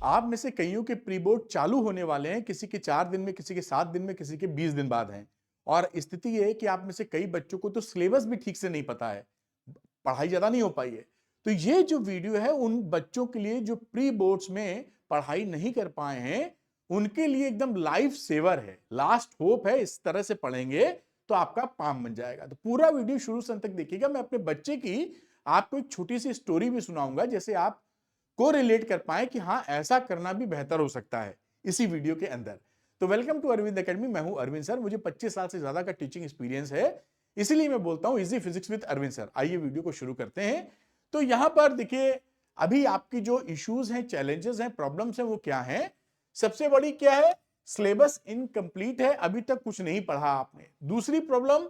आप में से कईयों के प्री बोर्ड चालू होने वाले हैं, किसी के 4 दिन में, किसी के 7 दिन में, किसी के 20 दिन बाद हैं। और स्थिति ये है कि आप में से कई बच्चों को तो सिलेबस भी ठीक से नहीं पता है, पढ़ाई ज़्यादा नहीं हो पाई है। तो ये जो वीडियो है उन बच्चों के लिए जो प्री बोर्ड्स में पढ़ाई नहीं कर पाए हैं, उनके लिए एकदम लाइफ सेवर है, लास्ट होप है। इस तरह से पढ़ेंगे तो आपका काम बन जाएगा। तो पूरा वीडियो शुरू से अंत तक देखिएगा। मैं अपने बच्चे की आपको एक छोटी सी स्टोरी भी सुनाऊंगा, जैसे आप को रिलेट कर पाए कि हाँ ऐसा करना भी बेहतर हो सकता है इसी वीडियो के अंदर। तो वेलकम टू अरविंद एकेडमी। मैं हूं अरविंद सर। मुझे 25 साल से ज्यादा का टीचिंग एक्सपीरियंस है, इसलिए मैं बोलता हूं easy physics with Arvind sir. आइए वीडियो को शुरू करते हैं। तो यहां पर देखिए, अभी आपकी जो इश्यूज हैं, चैलेंजेस हैं, प्रॉब्लम्स हैं, वो क्या है? सबसे बड़ी क्या है? सिलेबस इनकम्प्लीट है, अभी तक कुछ नहीं पढ़ा आपने। दूसरी प्रॉब्लम,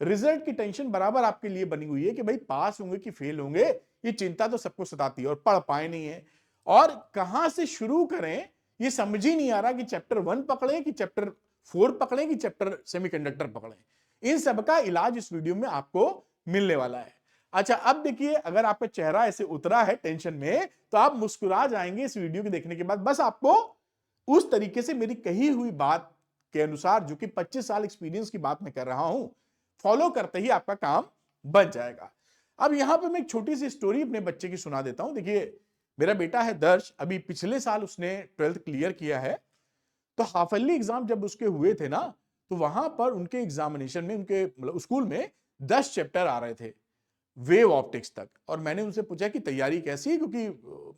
रिजल्ट की टेंशन बराबर आपके लिए बनी हुई है कि भाई पास होंगे कि फेल होंगे, ये चिंता तो सबको सताती है और पढ़ पाए नहीं है। और कहां से शुरू करें ये समझ ही नहीं आ रहा कि चैप्टर 1 पकड़े कि चैप्टर 4 पकड़े कि चैप्टर सेमीकंडक्टर पकड़े। इन सब का इलाज इस वीडियो में आपको मिलने वाला है। अच्छा, अब देखिए, अगर आपका चेहरा ऐसे उतरा है टेंशन में, तो आप मुस्कुरा जाएंगे इस वीडियो के देखने के बाद। बस आपको उस तरीके से मेरी कही हुई बात के अनुसार, जो कि 25 साल एक्सपीरियंस की बात मैं कर रहा हूं, फॉलो करते ही आपका काम बन जाएगा। अब यहां पे मैं एक छोटी सी स्टोरी अपने बच्चे की सुना देता हूं। देखिए, मेरा बेटा है दर्श, अभी पिछले साल उसने 12th क्लियर किया है। तो हाफ ईयरली एग्जाम जब उसके हुए थे ना, तो वहां पर उनके एग्जामिनेशन में, उनके मतलब स्कूल में 10 चैप्टर आ रहे थे वेव ऑप्टिक्स तक। और मैंने उनसे पूछा कि तैयारी कैसी है, क्योंकि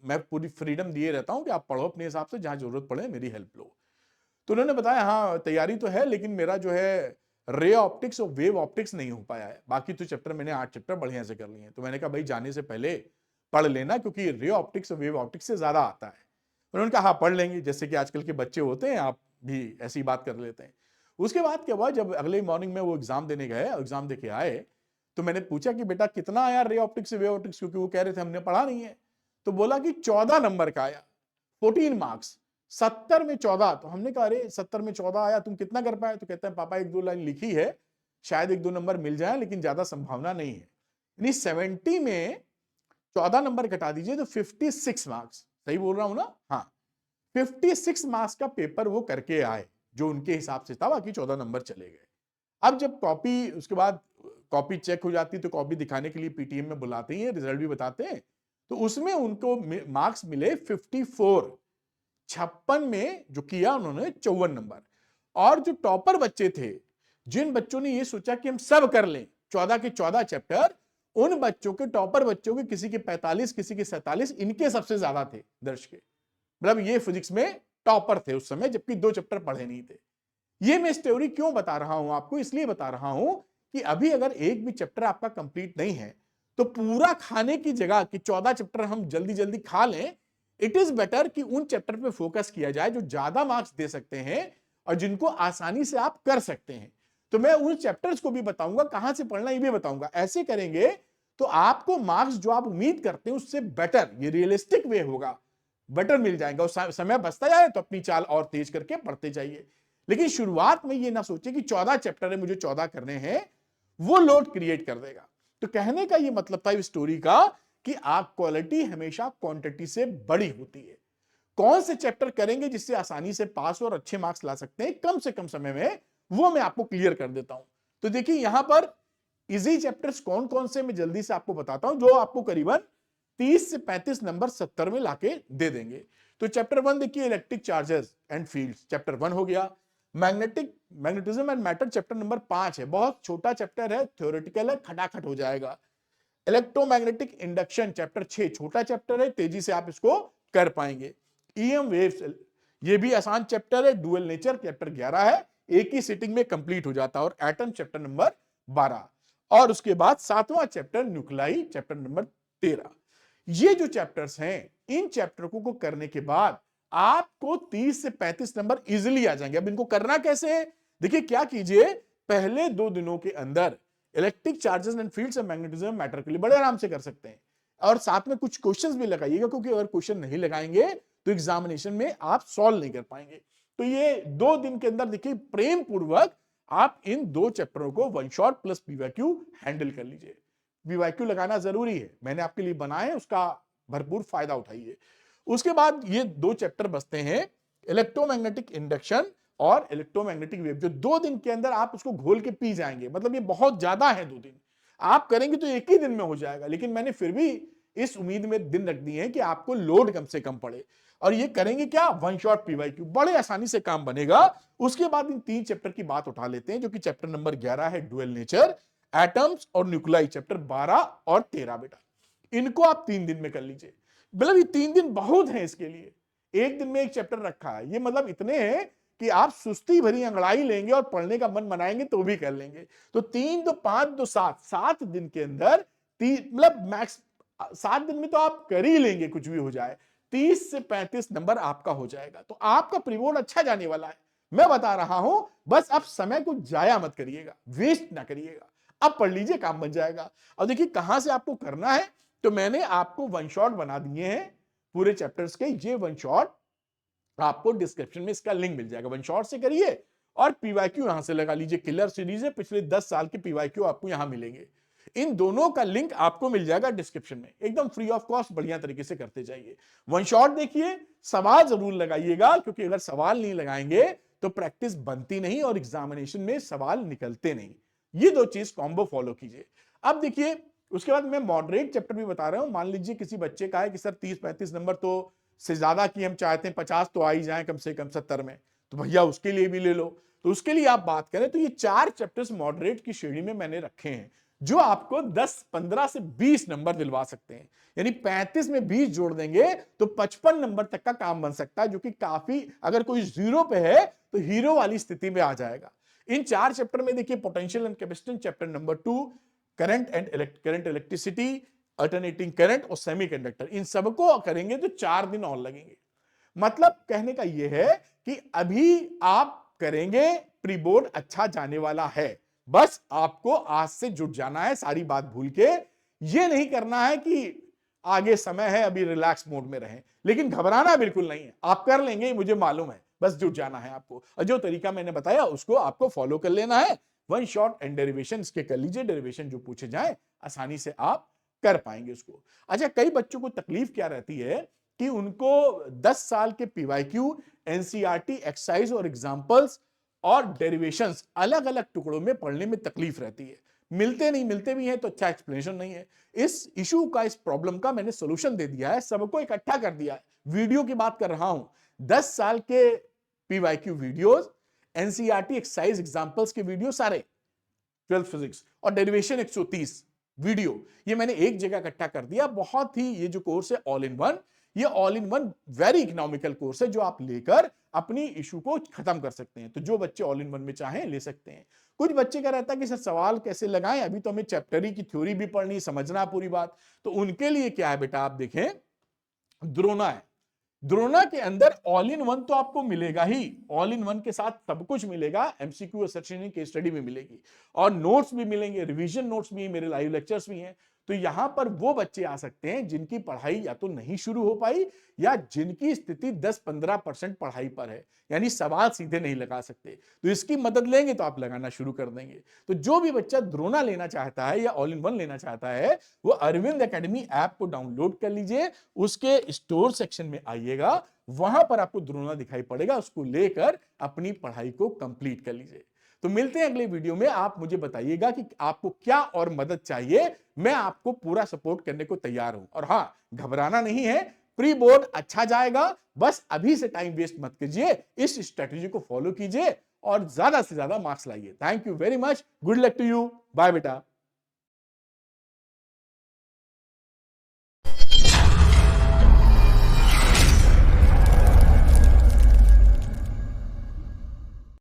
मैं पूरी फ्रीडम दिए रहता हूं कि आप पढ़ो अपने हिसाब से, जहां जरूरत पड़े मेरी हेल्प लो। तो उन्होंने बताया हाँ तैयारी तो है, लेकिन मेरा जो है रे ऑप्टिक्स और वेव ऑप्टिक्स नहीं हो पाया है। बाकी तो चैप्टर मैंने 8 चैप्टर बढ़िया से कर लिए हैं। तो मैंने कहा भाई जाने से पहले पढ़ लेना, क्योंकि रे ऑप्टिक्स और वेव ऑप्टिक्स से ज्यादा आता है। उन्होंने कहा हाँ पढ़ लेंगे, जैसे कि आजकल के बच्चे होते हैं, आप भी ऐसी बात कर लेते हैं। उसके बाद क्या हुआ, जब अगले मॉर्निंग में वो एग्जाम देने गए, एग्जाम देके आए, तो मैंने पूछा कि बेटा कितना आया रे ऑप्टिक्स से वेव ऑप्टिक्स, क्योंकि वो कह रहे थे हमने पढ़ा नहीं है। तो बोला कि 14 नंबर का आया, 14 मार्क्स, 70 में 14। तो हमने कहा अरे 70 में 14 आया, तुम कितना कर पाए? तो कहते हैं पापा 1-2 लाइन लिखी है, शायद 1-2 नंबर मिल जाए, लेकिन ज्यादा संभावना नहीं है। यानी 70 में 14 नंबर घटा दीजिए तो 56 मार्क्स। सही बोल रहा हूं ना? हाँ, 56 मार्क्स का पेपर वो करके आए, जो उनके हिसाब से था। बाकी 14 नंबर चले गए। अब जब कॉपी, उसके बाद कॉपी चेक हो जाती, तो कॉपी दिखाने के लिए पीटीएम में बुलाते ही हैं, रिजल्ट भी बताते हैं। तो उसमें उनको मार्क्स मिले 54। 56 में जो किया उन्होंने 54 नंबर। और जो टॉपर बच्चे थे, जिन बच्चों ने ये सोचा कि हम सब कर लें 14 के 14 चैप्टर, उन बच्चों के, टॉपर बच्चों के, किसी के 45, किसी के 47, इनके सबसे ज्यादा थे दर्श के। मतलब ये फिजिक्स में टॉपर थे उस समय, जबकि 2 चैप्टर पढ़े नहीं थे। ये मैं स्टोरी क्यों बता रहा हूं आपको? इसलिए बता रहा हूं कि अभी अगर एक भी चैप्टर आपका कंप्लीट नहीं है, तो पूरा खाने की जगह कि 14 चैप्टर हम जल्दी जल्दी खा लें, इट इज बेटर कि उन चैप्टर पे फोकस किया जाए जो ज्यादा मार्क्स दे सकते हैं और जिनको आसानी से आप कर सकते हैं। तो मैं उन चैप्टर्स को भी बताऊंगा, कहां से पढ़ना ये भी बताऊंगा। ऐसे करेंगे तो आपको मार्क्स जो आप उम्मीद करते हैं उससे बेटर, ये रियलिस्टिक वे होगा, बेटर मिल जाएगा। और समय बचता जाए तो अपनी चाल और तेज करके पढ़ते जाइए। लेकिन शुरुआत में ये ना सोचे कि 14 चैप्टर है, मुझे 14 करने हैं, वो लोड क्रिएट कर देगा। तो कहने का ये मतलब था इस स्टोरी का कि आप, क्वालिटी हमेशा क्वांटिटी से बड़ी होती है। कौन से चैप्टर करेंगे जिससे आसानी से पास और अच्छे मार्क्स ला सकते हैं कम से कम समय में, वो मैं आपको क्लियर कर देता हूं। तो देखिए यहां पर इजी चैप्टर्स कौन कौन से मैं जल्दी से आपको बताता हूं, जो आपको करीबन 30 से 35 नंबर 70 में लाके दे देंगे। तो चैप्टर 1 देखिए, electric charges and fields, chapter 1 हो गया। Magnetism and matter chapter number 5 है, बहुत छोटा चैप्टर है, थ्योरेटिकल है, खटाखट हो जाएगा। इलेक्ट्रोमैग्नेटिक इंडक्शन चैप्टर 6, छोटा चैप्टर है, तेजी से आप इसको कर पाएंगे। ईएम वेव्स, ये भी आसान चैप्टर है, डुअल नेचर चैप्टर 11 है, एक ही सिटिंग में कंप्लीट हो जाता है। और एटम चैप्टर नंबर 12। और उसके बाद 7वां चैप्टर न्यूक्लाई चैप्टर नंबर 13। ये जो चैप्टर्स हैं, इन चैप्टर को करने के बाद आपको 30 से 35 नंबर इजीली आ जाएंगे। अब इनको करना कैसे है? देखिए क्या कीजिए, पहले 2 दिनों के अंदर electric charges and fields and magnetism matter के लिए बड़े आराम से कर सकते हैं। और साथ में कुछ क्वेश्चंस भी लगाइएगा, क्योंकि अगर क्वेश्चन नहीं लगाएंगे तो एग्जामिनेशन में आप सॉल्व नहीं कर पाएंगे। तो ये 2 दिन के अंदर देखिए, प्रेम पूर्वक आप इन 2 चैप्टरों को one shot plus PYQ handle कर लीजिए। पीवाईक्यू लगाना जरूरी है, मैंने आपके लिए बनाए, उसका भरपूर फायदा उठाइए। उसके बाद ये 2 चैप्टर बचते हैं, इलेक्ट्रोमैग्नेटिक इंडक्शन और इलेक्ट्रोमैग्नेटिक वेव, जो 2 दिन के अंदर आप उसको घोल के पी जाएंगे। मतलब ये बहुत ज्यादा है, 2 दिन आप करेंगे तो एक ही दिन में हो जाएगा, लेकिन मैंने फिर भी इस उम्मीद में दिन रख दिए हैं कि आपको लोड कम से कम पड़े। और ये करेंगे क्या, वन शॉट पीवाईक्यू, बड़े आसानी से काम बनेगा। उसके बाद इन 3 चैप्टर की बात उठा लेते हैं, जो कि चैप्टर नंबर 11 है ड्यूअल नेचर, एटम्स और न्यूक्लियाई, चैप्टर 12 और 13। बेटा इनको आप 3 दिन में कर लीजिए। मतलब ये 3 दिन बहुत है इसके लिए, एक दिन में एक चैप्टर रखा है, ये मतलब इतने हैं कि आप सुस्ती भरी अंगड़ाई लेंगे और पढ़ने का मन बनाएंगे तो भी कर लेंगे। तो 3 तो 5 तो 7 दिन के अंदर, मतलब मैक्स 7 दिन में तो आप कर ही लेंगे, कुछ भी हो जाए 30 से 35 नंबर आपका हो जाएगा। तो आपका प्री बोर्ड अच्छा जाने वाला है, मैं बता रहा हूं। बस आप समय को जाया मत करिएगा, वेस्ट ना करिएगा, अब पढ़ लीजिए, काम बन जाएगा। और देखिए कहां से आपको करना है, तो मैंने आपको वन शॉट बना दिए हैं पूरे चैप्टर्स के। ये वन शॉट आपको डिस्क्रिप्शन में इसका लिंक मिल जाएगा, वन शॉट से करिए और पीवाईक्यू यहां से लगा लीजिए। किलर सीरीज है, पिछले 10 साल के पीवाईक्यू आपको यहां मिलेंगे। इन दोनों का लिंक आपको मिल जाएगा डिस्क्रिप्शन में, एकदम फ्री ऑफ कॉस्ट, बढ़िया तरीके से करते जाइए। वन शॉट देखिए, सवाल जरूर लगाइएगा, क्योंकि अगर सवाल नहीं लगाएंगे तो प्रैक्टिस बनती नहीं और एग्जामिनेशन में सवाल निकलते नहीं। ये 2 चीज कॉम्बो फॉलो कीजिए। अब देखिए उसके बाद मैं मॉडरेट चैप्टर भी बता रहा हूं। मान लीजिए किसी बच्चे का है कि सर 30-35 नंबर तो से ज्यादा की हम चाहते हैं, 50 तो आ ही जाए कम से कम 70 में, तो भैया उसके लिए भी ले लो। तो उसके लिए आप बात करें तो ये 4 चैप्टर्स मॉडरेट की श्रेणी में मैंने रखे हैं, जो आपको 10, 15 से 20 नंबर दिलवा सकते हैं। यानी 35 में 20 जोड़ देंगे तो 55 नंबर तक का काम बन सकता है, जो कि काफी, अगर कोई जीरो पे है तो हीरो वाली स्थिति में आ जाएगा। इन 4 चैप्टर में देखिए, potential and capacitance chapter number 2, current electricity, alternating current और सेमीकंडक्टर, इन सबको करेंगे तो 4 दिन और लगेंगे। मतलब कहने का यह है कि अभी आप करेंगे, प्री बोर्ड अच्छा जाने वाला है। बस आपको आज से जुट जाना है, सारी बात भूल के। ये नहीं करना है कि आगे समय है, अभी रिलैक्स मोड में रहें, लेकिन घबराना बिल्कुल नहीं है, आप कर लेंगे, मुझे मालूम है। बस जुट जाना है आपको, और जो तरीका मैंने बताया उसको आपको फॉलो कर लेना है। वन शॉट एंड डेरिवेशन इसके कर लीजिए, डेरिवेशन जो पूछे जाए आसानी से आप कर पाएंगे उसको। अच्छा, कई बच्चों को तकलीफ क्या रहती है कि उनको 10 साल के पीवाईक्यू, एनसीईआरटी एक्सरसाइज और एग्जांपल्स और डेरिवेशंस अलग अलग टुकड़ों में पढ़ने में तकलीफ रहती है। मिलते नहीं, मिलते भी हैं तो अच्छा एक्सप्लेनेशन नहीं है। इस इशू का, इस प्रॉब्लम का मैंने सोल्यूशन दे दिया है, सबको इकट्ठा कर दिया है। वीडियो की बात कर रहा हूं, 10 साल के PYQ videos, NCERT exercise examples के वीडियो सारे, 12th फिजिक्स और डेरिवेशन 130 वीडियो, ये मैंने एक जगह इकट्ठा कर दिया। बहुत ही, ये जो कोर्स है ऑल इन वन, ये all in one very economical course है, जो आप लेकर अपनी इशू को खत्म कर सकते हैं। तो जो बच्चे ऑल इन वन में चाहें ले सकते हैं। कुछ बच्चे का रहता है कि सर सवाल कैसे लगाएं, अभी तो हमें चैप्टरी की थ्योरी भी पढ़नी, समझना पूरी बात। तो उनके लिए क्या है बेटा, आप देखें, द्रोणा है। द्रोणा के अंदर ऑल इन वन तो आपको मिलेगा ही, ऑल इन वन के साथ सब कुछ मिलेगा, एमसीक्यू और सेक्शन केस स्टडी भी मिलेगी और नोट्स भी मिलेंगे, रिवीजन नोट्स भी, मेरे लाइव लेक्चर्स भी हैं। तो यहां पर वो बच्चे आ सकते हैं जिनकी पढ़ाई या तो नहीं शुरू हो पाई, या जिनकी स्थिति 10-15% पढ़ाई पर है, यानी सवाल सीधे नहीं लगा सकते। तो इसकी मदद लेंगे तो आप लगाना शुरू कर देंगे। तो जो भी बच्चा द्रोणा लेना चाहता है या ऑल इन वन लेना चाहता है, वो अरविंद एकेडमी ऐप को डाउनलोड कर लीजिए, उसके स्टोर सेक्शन में आइएगा, वहां पर आपको द्रोणा दिखाई पड़ेगा, उसको लेकर अपनी पढ़ाई को कंप्लीट कर लीजिए। तो मिलते हैं अगले वीडियो में। आप मुझे बताइएगा कि आपको क्या और मदद चाहिए, मैं आपको पूरा सपोर्ट करने को तैयार हूं। और हां, घबराना नहीं है, प्री बोर्ड अच्छा जाएगा, बस अभी से टाइम वेस्ट मत कीजिए, इस स्ट्रेटेजी को फॉलो कीजिए और ज्यादा से ज्यादा मार्क्स लाइए। Thank you very much, good luck to you, bye बेटा।